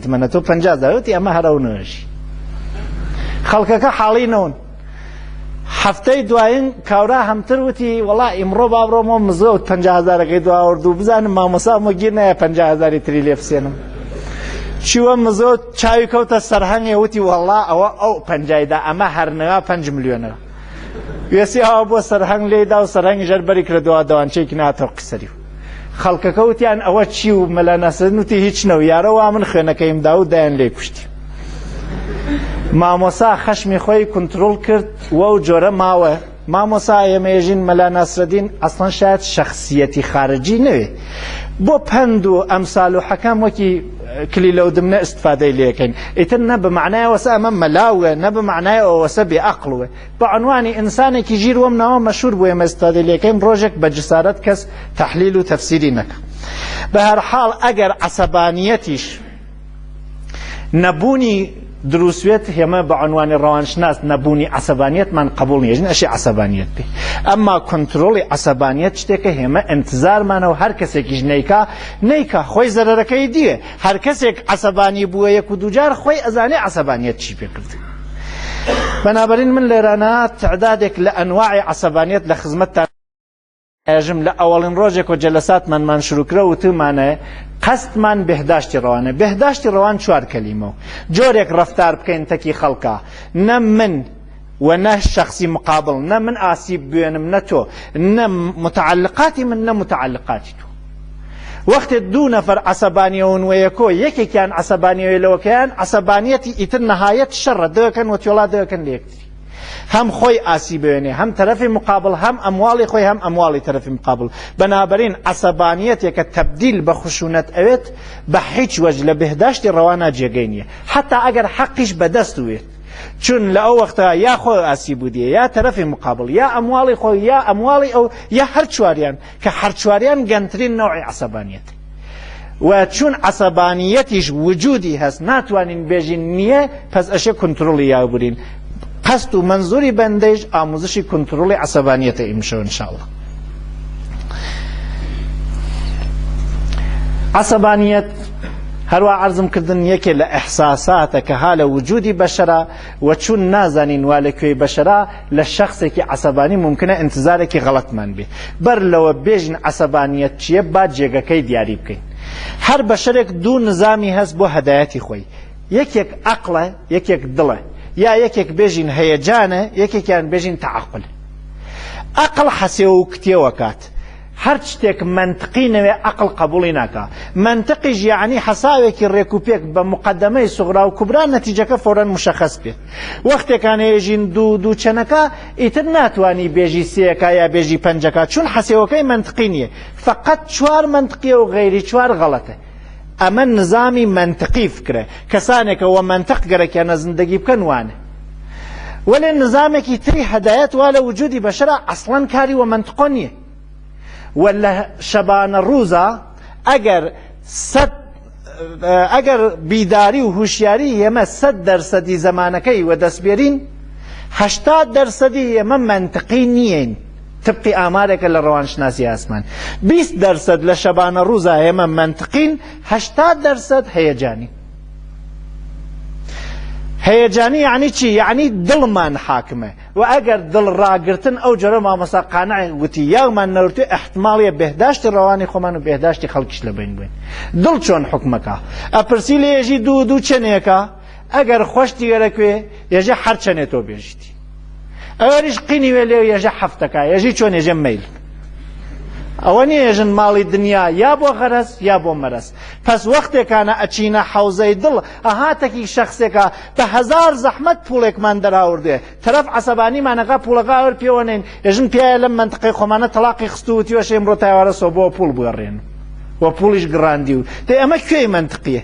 تمەنە تۆ 50,000 وتی ئەمە هەرەونەشی خەڵکەکە حاڵی نەون. هەفتەی دوایین کاورا هەمتر وتی وەڵا ئیمڕۆ با بڕۆمەوە مزگەوت 50,000ەکەی دواوەردوو بزانم مامۆسامە گیر نایە 50,000 تری لێ بسێنم. چووە مزگەوت چاوی کەوتە سەرهەنگێ وتی وەڵا ئەوە ئەو 50دا ئەمە هەرنەوە 5 ملیۆنەوە. وێسی ئەوە بۆ سەرهەنگ لێدا و سەرهەنگی ژەر بەری کردەوە دەوانچەیەکی ناتەوە قسەری و خەڵکەکە وتیان ئەوە چی و مەلا نەسرین وتی هیچ نەو یارەوە من خوێنەکەیم دا و دایان لێ کوشتی. مامۆسا خەشمی خۆی کنترۆل کرد وەو جۆرە ماوە. مامۆسا ئێمەژین مەلا نەسرەدین ئەسڵەن شاید شەخسیەتی خارجی نەوێ بۆ پند و ئەمسال و حەکام وەکی کلی لەو دمنە ئستفادەی لێکەین ئیتر نە بمعنای وەسە ئەمە مەلاوە نە بمعنای ئەوەسە بێعەقڵوە بە عنوانی ئینسانێکی ژیر وەم ناوە مەشهور بوو ئێمە ئستفادەی لێکەین ڕۆژێک بە جسارەت کەس تەحلیل و تەفسیری نەکە. بە هەر حاڵ ئەگەر عەسەبانیەتیش نەبوونی دروسوێت هێمە بە عنوانی ڕەوانشناس نەبوونی عەسەبانیەتمان قبوڵ نییە ئەشی عەسەبانیەت بێ. ئەمما کۆنتڕۆڵی عەسەبانیەت شتێکە هێمە ئینتزارمانەوە هەر کەسێکیش نەیکا خۆی زەرەرەکەی دیێ. هەر کەسێک عەسەبانی بووە یەک و دووجار خۆی ئەزانێ عەسەبانیەت چی پێ کرد. بەنابەرین من لێرانە تعدادێک لە ئەنواعی عەسەبانیەت لە خزمەتتان ئێژم لە ئەوەڵین ڕۆژێک و جەلەساتمانمان شروکرە و وتمانە قەستمان بێهداشتی ڕەوانە. بێهداشتی ڕەوان 4 کەلیمە و جۆرێک ڕەفتار بکەین تەکی خەڵکە نە من و نە شخصی مقابل نە من ئاسیب بوێنم نە تۆ نە متعلقاتی من نە متعلقاتی تۆ. وەختێ 2 نەفەر عەسەبانیەون وەیەکۆ یەکێکیان عەسەبانیەوەی لەوەکەیان عەسەبانیەتی ئیتر نەهایەت شەڕە دەکەن و تۆڵا دەکەن لە یەکتری هەم خۆی ئاسی بوێنێ هەم تەرەفی مقابل هەم ئەمواڵی خۆی هەم ئەمواڵی تەرەفی مقابل. بەنابەرین عەسەبانیەتێکە تەبدیل بە خشونەت ئەوێت بە هیچ وەجه لە بێهداشتی ڕەوانە جێگەی نییە حتا ئەگەر حەقیش بەدەست وێت چون لە ئەو وەختە یا خۆی ئاسی بودیە یا تەرەفی مقابل یا ئەمواڵی خۆی یا ئەمواڵی ئەو یا هەر چواریان کە هەر چواریان گەنترین نەوعی عەسەبانیەت و چون عەسەبانیەتیش وجودی هەست ناتوانین بێژین نییە پس ئەشێ کنتڕۆڵی یاوبرین. قەست و منزوری بەندەیش ئاموزشی کنتڕۆڵی عەسەبانیەتە ئیمشەوە ئینشاءڵڵا. عەسەبانیەت هەروە عەرزم کردن یەکێ لە ئەحساساتە کە ها لە وجودی بەشەرە و چون نازانین وا لە کوێی بەشەرە لە شەخصێکی عەسەبانی ممکنە ئینتزارێکی غەڵەتمان بێ. بەر لەوە بێژین عەسەبانیەت چییە با جێگەکەی دیاری بکەین. هەر بەشەرێک 2 نظامی هەست بۆ هەدایەتی خۆی یەکێک عەقڵە یەکێک دڵە یا یەکێک بێژین هەیەجانە یەکێکیان بێژین تەعەقل. عەقڵ حەسێوە و کتێوە کات هەر شتێک منطقی نەوێ عەقڵ قبوڵی ناکا. منطقیش یعنی حەساوێکی ڕێک و پێک بە مقدمەی سوغرا و کوبرا نەتیجەکە فۆرەن مشەخەس بێت. وەختێکان هێژین دوو چەنەکە ئیتر ناتوانی بێژی سێەکە یا بێژی 5ەکە چون حەسێوەکەی منطقی نییە فقط 4 منطقیە و غەیری 4 غەڵەتە. ئەمە نظامی منطقی فکرە کەسانێکەوە منطق گەرەکیانە زندگی بکەن وانە. وەلێ نظامێکی تری هەدایەت وا لە وجودی بەشەرە ئەسڵەن کاری وە منطقۆ نییە. ولا شەبانە ڕووزە ئەگەر بیداری و هوشیاری ئێمە 100% زەمانەکەی وە دەستبێرین 80% ئێمە منطقی نیین طبقی ئامارێکە لە ڕەوانشناسی ئاسمان. 20% لە شەبانە ڕووزە ئێمە منطقین 80% هەیەجانی. هەیەجانی یعنی چی؟ یعنی دڵمان حاکمە و ئەگەر دڵ ڕاگرتن ئەو جۆرە مامۆستا قانع وتی یامان نەوتوێ احتماڵیە بێهداشتی ڕەوانی خۆمان و بێهداشتی خەڵکیش لە بین بووین. دڵ چۆن حکمەکە؟ ئەپرسی لە ێژی دوو چەنێکە ئەگەر خۆشتی وێرەکوێ ێژە هەر چەنێتۆ بێژیتی ئەوەریش قینی وێ لێ ێژە هەفتەکە ێژی چۆن ێژە مەیل ئەوە نیە ێژن ماڵی دنیا یا بۆ غەرەز یا بۆ مەرەز. پس وەختێکانە ئەچینە حەوزەی دڵ ئەهاتەکی شەخصێکە بە 1000 زەحمەت پوڵێکمان دەراوردێ تەرەف عەسەبانیمانەکە پوڵەکە ئەوەر پێوەنین ێژن پیایە لەم منتقەی خۆمانە تەلاقی خستووتیوەش ئێمڕۆ تاوارە سۆ بۆ پوڵ بگەڕێن و پوڵیش گڕاندی و دەی ئەمە کوێی منتقیە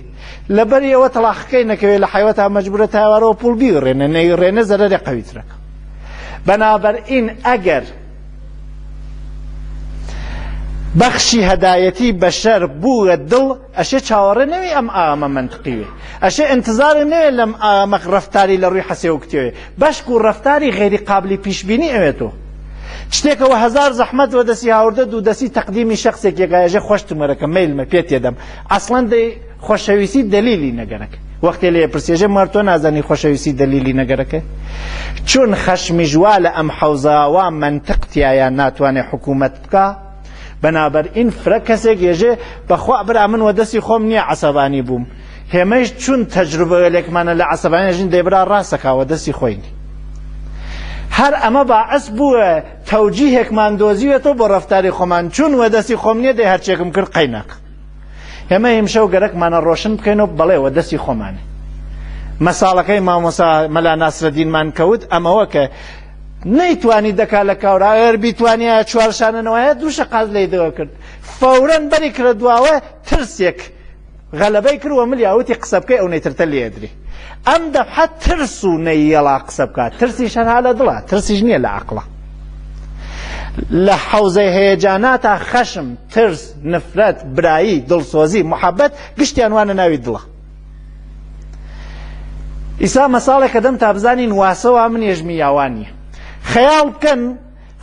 لەبەری ئەوە تەلاقەکەی نەکەوێت لە حیوەتا مەجبورە تاوارەوە پوڵ بیگەڕێنە نەیگەڕێنە زەرەری قەویترەکە. بەنابەرئین ئەگەر بەخشی هەدایەتی بەشەر بووە دڵ ئەشێ چاوەڕێ نەوێ ئەم ئامە منطقیوێ ئەشێ ئینتزارە نەوێ لەم ئامە ڕەفتاری لە ڕووی حەسێ و کتێوێ بەشک و ڕەفتاری غێری قابلی پیشبینی ئەوێتەوە شتێکەوە 1000 زەحمەت وەدەسی هاوردە دوو دەسی تەقدیمی شەخصێک یەکایەژێ خۆشتمەرەکە مەیلمە پێ تێدەم ئەسڵەن دەی خۆشەویستی دلیلی نەگەرەکە وەختێ لێ پرسێژە مەر تۆ نازانی خۆشەویستی دلیلی نەگەرەکە چون خەشمی ژوا لە ئەم حەوزاوە منطق تایە ناتوانێت حکوومەت بکە بەنابەرئین فرە کەسێک ێژێ بەخوا برا من وەدەستی خۆم نییە عەسەبانی بووم هێمەش چون تەجروبەیەکمانە لە عەسەبانیژین دەیبرا ڕاستەکەوە دەستی خۆینی هەر ئەمە باعث بووە تەوجیهێکمان دۆزیوێتەوە بۆ ڕەفتاری خۆمان چون وەدەستی خۆم نییە دەی هەرچێکم کرد قەیناک ئێمە هیمشەو گەرەکمانە ڕۆشن بکەینەوە بەڵێ وەدەستی خۆمانە مەساڵەکەی مامۆسا مەلا ناسرەدینمان کەوت ئەمەوە کە نەیتوانی دەکا لە کاورا ئەگەر بیتوانیە چوارشانەوەیە دووشە قاز لێی دەوە کرد فەورەن بەری کرە دواوە ترسێک غەلەبەی کردووە ملیاوتی قسە بکەی ئەو نەیترتە لێدرێ ئەم دەفحە ترس و نەیەڵا قسە بکات ترسیش هەر لە دڵە ترسیش نییە لە عەقڵە لە حەوزەی هەیەجاناتە خەشم ترس نفرەت برایی دڵسۆزی محەبەت گشتیان وانە ناوی دڵە ئیسا مەساڵێکە دەم تا بزانین واسەوە من ێژمی یاوانیە خەیاڵ بکەن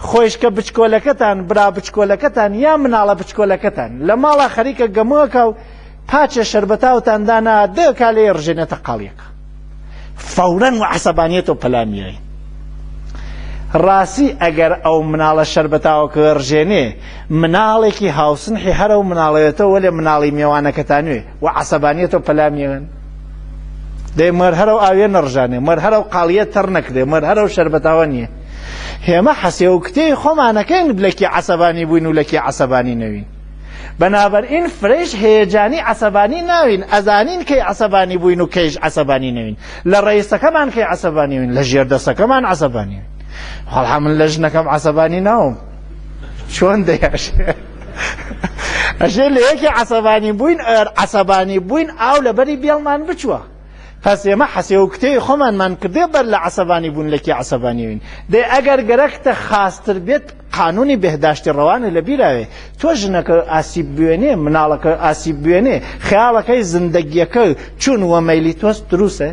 خۆشکە بچکۆلەکەتان برا بچکۆلەکەتان یا مناڵە بچکۆلەکەتان لە ماڵە خەریکە گەمووەکە و پاچە شەربەتاوتان دانا دەکا لێ ڕژێنێتە قاڵیەکە فەورەن و عەسەبانیەتەوە پەلامیەوەی ڕاستی ئەگەر ئەو مناڵە شەربەتاوەکە ڕژێنێ مناڵێکی هاوسنحی هەرە و مناڵەوێتەوە لێ مناڵی میێوانەکەتانوێ و عەسەبانیەتەوە پەلامیەوەن دەی مەر هەرە و ئاوێ نەڕژانێ مەر هەرە و قاڵیە تەڕ نەکرێ مەر هەرە و شەربەتاوە نییە هێمە حەسێ و کتێی خۆمانەکەین لەکی عەسەبانی بووین و لەکی عەسەبانی نەوین بەنابەرئین فرێش هەیەجانی عەسەبانی ناوین ئەزانین کەی عەسەبانی بووین و کەیش عەسەبانی نەوین لە ڕەیسەکەمان کەی عەسەبانی وین لە ژێردەسەکەمان عەسەبانی وین هەڵا من لە ژنەکەم عەسەبانی ناوم چۆن دەیاشێ ئەژێ لە یەکی عەسەبانی بووین عەسەبانی بووین ئاو لەبەری بێڵمان بچووە پس ئێمە حەسێ و کتێی خۆمانمان کردێ بەر لە عەسەبانی بوون لەکی عەسەبانی وین دەی ئەگەر گەرەکتە خاستر بێت قانونی بەهداشتی ڕەوانە لە بیراوێ تۆ ژنەکە ئاسیب بوێنێ مناڵەکە ئاسیب بوێنێ خەیاڵەکەی زندگیەکە چون وە مەیلی تۆس دروستە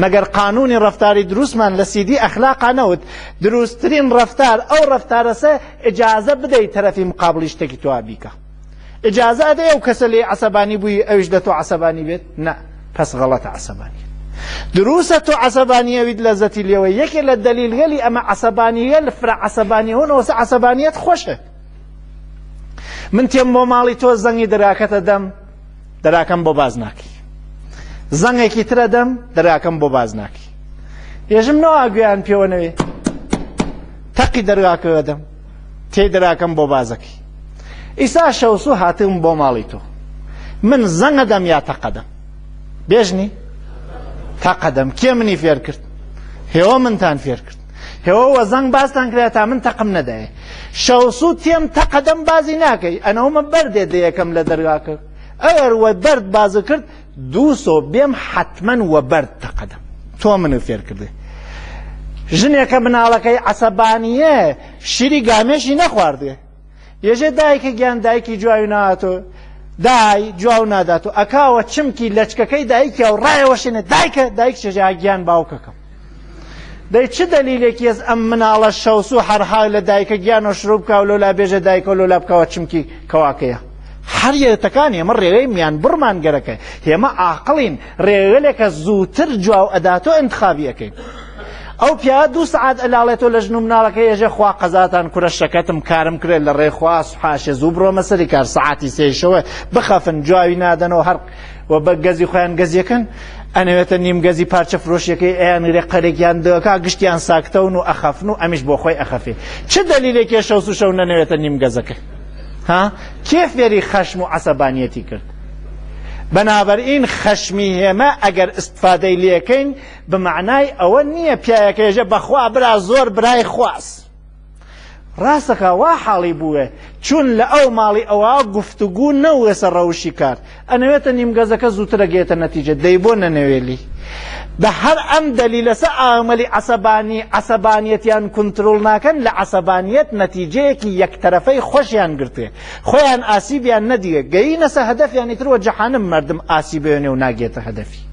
مەگەر قانونی ڕەفتاری دروستمان لە سیدی ئەخلاقا نەوت دروستترین ڕەفتار ئەو ڕەفتارەسە ئیجازە بدەیت تەرەفی مقابڵی شتێکی تۆ بیکە ئیجازە ئەدەی ئەو کەسە لێ عەسەبانی بووی ئەویش دە تۆ عەسەبانی بێت نە پس غەڵەتە عەسەبانی دروسە تۆ عەسەبانیەویت لەزەتی لێوە یەکێ لە دەلیلگەلی ئەمە عەسەبانیە لە فرە عەسەبانیەوەنەوەسە عەسەبانیەت خۆشە من تێم بۆ ماڵی تۆ زەنگی دەراکەتە دەم دەراکەم بۆ باز ناکەی زەنگێکی ترە دەم دەراکەم بۆ باز ناکەی ێژم نەوە گوێیان پێوە نەوێ تەقی دەرگاکەوە دەم تێی دەراکەم بۆ بازەکەی ئیسا شەوسو هاتم بۆ ماڵی تۆ من زەنگە دەم یا تەقە دەم بێژنی تەقە دەم کێ منی فێر کرد هێوە منتان فێر کرد هێوە زەنگ بازتان کرا تا من تەقم نەدایێ شەوسو تێم تەقە دەم بازی ناکەی ئەنەومە بەردێ دەیەکەم لە دەرگاکە ئەگەر وە بەرد بازە کرد دووسۆ بێم حتمەن وە بەرد تەقە دەم تۆ منو فێر کردێ ژنێکە مناڵەکەی عەسەبانیە شیری گامێشی نەخواردێ یەژێ دایکە گیان دایکی جواوی ناتۆ دای جواو ناداتۆ ئەکاوە چمکی لەچکەکەی دایکە و ڕایەوەشێنێ دایکە دایک چێژا گیان باوکەکەم دەی چ دەلیلێکی ئەس ئەم مناڵە شەوسو هەرها لە دایکە گیانەوە شروع بکە و لۆلا بێژە دایکە و لۆلا بکەوە چمکی کەواکەیە هەر یەکەکانی ئێمە ڕێگەی میان بڕمان گەرەکە هێمە عاقڵین ڕێگەلێکە زووتر جواو ئەداتۆ ئینتخابی ئەەکەین ئەو پیا 2 سعات ئەلاڵێتەوە لە ژن و مناڵەکە ێژە خوا قەزاتان کوڕە شەکەتم کارم کرێت لە ڕێخوا سوحاشێ زوو بڕۆمە سەری کار سعاتی سێشەوە بخەفن جواوی نادەنەوە هەر و بە گەزی خۆیان گەزیەکەن ئەنەوێتە نیم گەزی پارچە فرۆشیەکەی ئەیان ڕێ قەرێکیان دەکا گشتیان ساکتەون و ئەخەفن و ئەمیش بۆ خۆی ئەخەفێ چ دەلیلێکی شەوس و شەو نەنەوێتە نیم گەزەکە ها کێ فێری خەشم و عەسەبانیەتی کرد بەنابەرئین خەشمی هێمە ئەگەر ئیستفادەی لێەکەین بمعنای ئەوە نییە پیاەکەیژە بەخوا برا زۆر برای خواست ڕاستەکە وا حاڵی بووە چون لە ئەو ماڵی ئەوە گفتوگو نەوێسە ڕەوشی کار ئەنەوێتە نیمگەزەکە زووترە گێتە نەتیجە دەی بۆ نەنەوێلی بە هەر ئەم دەلیلەسە ئامەلی عەسەبانیەتیان کنترۆڵ ناکەن لە عەسەبانیەت نەتیجەیەکی یەکتەرەفەی خۆشیان گرتوێ خۆیان ئاسیبیان نەدیوێ گەیینەسە هەدەفیانی تر وە جەحانم مردم ئاسیبێنێ و ناگێتە هەدەفی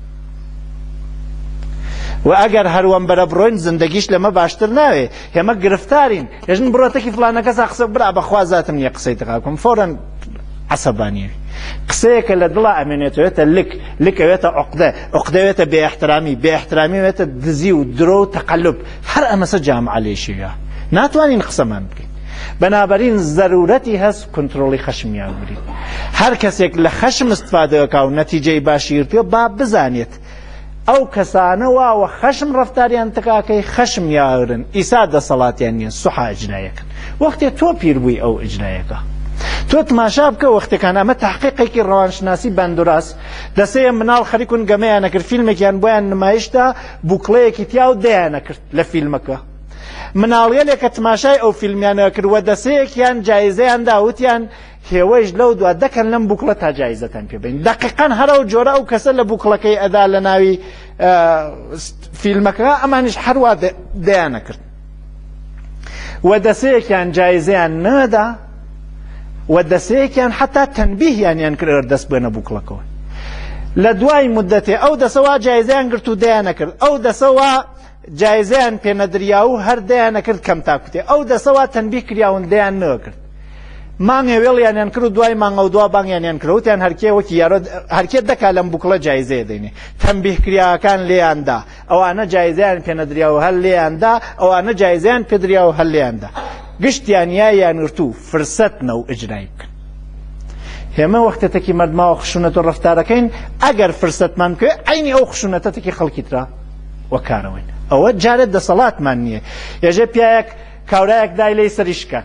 و ئەگەر هەروەم بەرە بڕۆین زندگیش لەمە باشتر ناوێ هێمە گرفتارین هێژن بڕۆتەکی فلانە کەسا قسە برا بەخوا زاتم نییە قسەی تقاکم فۆرەن عەسەبانیەوی قسەیەکە لە دڵە ئەمێنێتەوێتە لکەوێتە عقدەوێتە بێ وێتە دزی و درۆ و تەقەلب هەر ئەمەسە جامعە لێشیە ناتوانین قسەمان بکەین. بەنابەرین زەرورەتی هەست کنترۆڵی خەشمیان بگرین. هەر کەسێک لە خەشم استفادەکە و نەتیجەی باشی گرتووە با بزانێت ئەو کەسانە واوە خەشم ڕەفتاریان تکاکەی خەشم یاورن ئیسا دەسەڵاتیان نییە سوحا ئیجرایەکەن. وەختێ تۆ پیر بووی ئەو ئیجرایەکە تۆ تماشا بکە وەختەکان ئەمە تحقیقێکی ڕەوانشناسی بەندوراس دەسەیە مناڵ خەریکون گەمەیانە کرد فیلمێکیان بۆیان نمایشدا بووکڵەیەکی تیا و دەیانە کرد لە فیلمەکە مناڵیەلێکە تماشای ئەو فیلمیانە کردووە دەسەیەکیان جایزەیان داوتیان هێوەش لەو دوا دەکەن لەم بووکڵە تا جایزەتان پێ بین دقیقاً هەرە و جۆرە ئەو کەسە لە بووکڵەکەی ئەدا لە ناوی فیلمەکە ئەمانیش هەروە دەیانە کرد و دەسەیەکیان جایزەیان نەدا و دەسەیەکیان حتا تەنبیهیان کرد دەست بێنە بووکڵەکەەوە. لە دوای مدەتێ ئەو دەسەوە جایزەیان گرت و دەیانە کرد ئەو دەسەوە جایزەیان پێنەدریا و هەر دەیانە کرد کەم تاکوتێ ئەو دەسەوە تەنبیه کراون دەیان نەکرد مانگێ وێڵیانیان کرد و دوای مانگە و دوا بانگیانیان کردوتیان هەرکێوەکی یارۆ هەرکێ دەکا لەم بووکڵە جایزەیە دەینێ تەنبیه کراکان لێیاندا ئەوانە جایزەیان پێنەدریا و هەر لێیاندا ئەوانە جایزەیان پێدریا و هەر لێیاندا گشتیان یایان گرتو فرسەتنە و ئیجرای بکەن. هێمە وەختێتێکی مەردماوە خشونەت و ڕەفتارەکەین ئەگەر فرسەتمان بکەوێ عینی ئەو خشونەتەتێکی خەڵکی ترا وەکارەوەین ئەوە جارێت دەسەڵاتمان نییە. ێژێ پیاەک کاورایەک دای لەی سەریشکە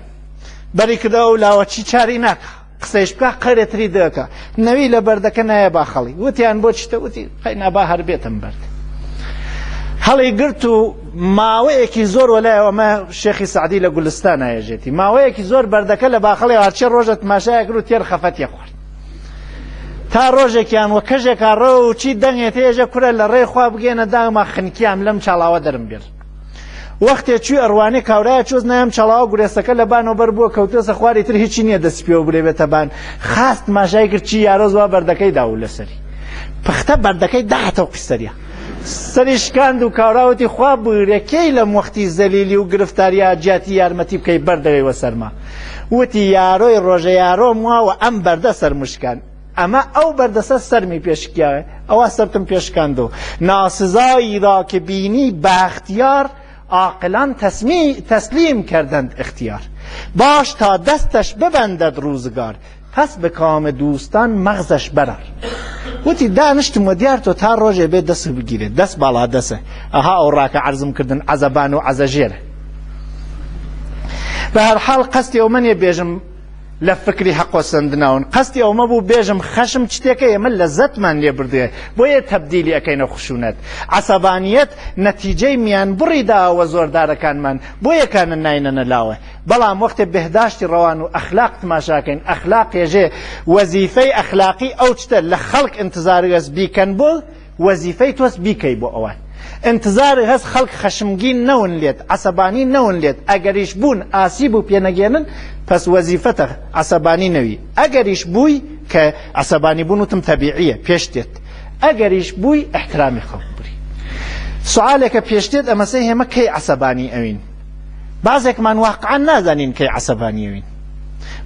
بەری کردەوە و لاوەچی چاری ناکە قسەیش بکە قەرێتری دەکە نەوی لە بەردەکە نایە باخەڵی وتیان بۆ چتە وتی قەینابا هەر بێتم بەرد هەڵی گرت و ماوەیەکی زۆر وەلایەوە ئەمە شێخی سعدی لە گولستان ئاژێتی ماوەیەکی زۆر بەردەکە لە باخەڵی هەرچێ ڕۆژە تماشایە کرد و تێر خەفەتیە خوارد تا ڕۆژێکیان وە کەژێکا ڕۆ و چی دەنگێت هێژە کورە لە ڕێی خوا بگێنە داما خنکیام لەم چاڵاوە دەرم بێر وەختێ چوی ئەڕوانی کاورایە چۆز نایم چاڵاوە گورێسەکە لە بانەوەبەر بووە کەوتۆسە خواری تر هیچی نییە دەست پێوە برێبێتە بان خاست ماشای کرد چی یارۆ زوا بەردەکەی داو لەسەری پختە بەردەکەی داهاتەوە قیسەریە سەریشکاند و کاوراوەتی خوا بگرێکەی لەم وەختی زەلیلی و گرفتاریە جیاتی یارمەتی بکەی بەردەوەیوە سەرما وتی یارۆی ڕۆژە یارۆم واوە ئەم بەردە سەرمشکان ئەمە ئەو بەردەسە سەرمی پێشکیاوێ ئەوە سەرتم پێشکاندەوە ناسزایی را که بینی باختیار عاقلان تسلیم کردند اختیار باش تا دستش ببندد روزگار پس به کام دوستان مغزش برار وتی دانشتم و دیار تو تا ڕۆژێ بێ دەست بگیرێت دەست باڵا دەسە ئەها ئەو ڕاکە عەرزم کردن عەزەبان و عەزەژێرە بە هەر حاڵ قەستی ئەومە نیە بێژم لە فکری حەقۆسەندناون قەستی ئەومە بوو بێژم خەشم شتێکە ئێمە لەزەتمان لێ بردوێ بۆیە تەبدیلی ئەەکەینە خوشونەت عەسەبانیەت نەتیجەی میان بڕیداوە زۆردارەکانمان بۆیەکانە ناینە نەلاوە بەڵام وەختێ بەهداشتی ڕەوان و ئەخلاق تماشاکەین ئەخلاق ێژێ وەزیفەی ئەخلاقی ئەو شتە لە خەڵک ئینتزاری هەست بیکەن بۆ وەزیفەی تۆس بیکەی بۆ ئەوان انتظار هەست خەڵک خەشمگین نەون لێت عەسەبانی نەون لێت ئەگەریش بوون ئاسیب و پێنەگێنن پس وەزیفەتە عەسەبانی نەوی ئەگەریش بووی کە عەسەبانی بوون وتم تەبیعیە پێشتێت ئەگەریش بووی ئەحترامی خەڵک بری سوالێکە پێشتێت ئەمەسەی هێمە کەی عەسەبانی ئەوین بازێکمان واقعا نازانین کەی عەسەبانی ئەوین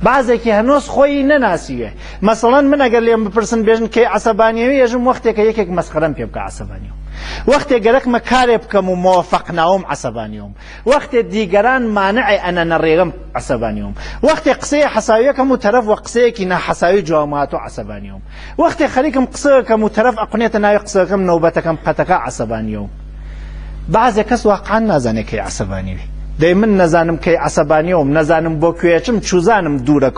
بعضێکی هەنۆز خۆی نەناسیوێ مەسەڵەن من ئەگەر لێم بپرسن بێژن کەی عەسەبانیەوی ئێژم وەختێکە یەکێک مەسخەرەم پێ بکە عەسەبانیەوە وەختێ گەرەکمە کارێ بکەم و مۆفەق ناوم عەسەبانیەوەم وەختێ دیگەران مانعی ئەنە نەڕێگەم عەسەبانیەوەم وەختێ قسەی حەساویەکەم و تەرەف وە قسەیەکی ناحەساوی جوامات و عەسەبانیەوەم وەختێ خەریکم قسەکەم و تەرەف ئەقونێتە ناوی قسەکەم نەوبەتەکەم قەتەکە عەسەبانیەوەم بعضێک کەس واقعا نازانێت کەی عەسەبانیەوی دەی من نەزانم کەی عەسەبانیەوەم نەزانم بۆ کوێچم چوزانم دوورە